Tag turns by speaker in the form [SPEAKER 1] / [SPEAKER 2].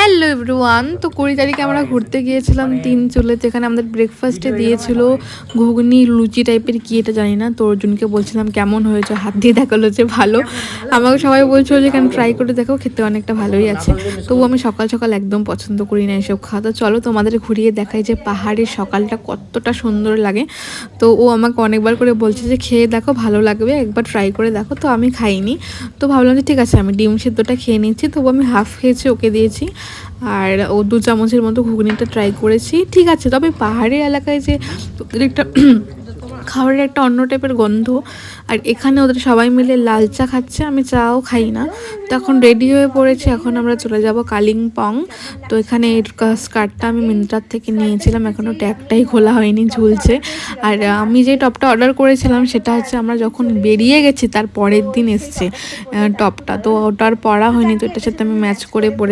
[SPEAKER 1] Hello everyone, তো 20 তারিখে আমরা ঘুরতে গিয়েছিলাম তিন চুলেতে। এখানে আমাদের ব্রেকফাস্টে দিয়েছিল ঘুগনি লুচি টাইপের, কি এটা জানি না। তো অর্জুনকে বলছিলাম কেমন হয়েছে, হাত দিয়ে দেখালো যে ভালো। আমাকে সবাই বলছিল যে এখানে ট্রাই করে দেখো, খেতে অনেকটা ভালোই আছে। তবু আমি সকাল সকাল একদম পছন্দ করি না এসব খাওয়া। তো চলো তোমাদের ঘুরিয়ে দেখাই যে পাহাড়ের সকালটা কতটা সুন্দর লাগে। তো ও আমাকে অনেকবার করে বলছে যে খেয়ে দেখো, ভালো লাগবে, একবার ট্রাই করে দেখো। তো আমি খাইনি, তো ভাবলাম যে ঠিক আছে আমি ডিম সেদ্ধটা খেয়ে নিচ্ছি। তবু আমি হাফ খেয়েছি, ওকে দিয়েছি। আর ও 2 চামচের মতো ঘুগনিটা ট্রাই করেছি, ঠিক আছে। তবে পাহাড়ি এলাকায় যে ওদের একটা খাবারের একটা অন্য টাইপের গন্ধ। আর এখানে ওদের সবাই মিলে লাল চা খাচ্ছে, আমি চাও খাই না। তো এখন রেডি হয়ে পড়েছে, এখন আমরা চলে যাব কালিম্পং। তো এখানে এর স্কার্টটা আমি মিন্ত্রার থেকে নিয়েছিলাম, এখনও ট্যাগটাই খোলা হয়নি, ঝুলছে। আর আমি যে টপটা অর্ডার করেছিলাম সেটা হচ্ছে আমরা যখন বেরিয়ে গেছি তার পরের দিন এসছে টপটা, তো ওটার পরা হয়নি। তো এটার সাথে আমি ম্যাচ করে পরেছি।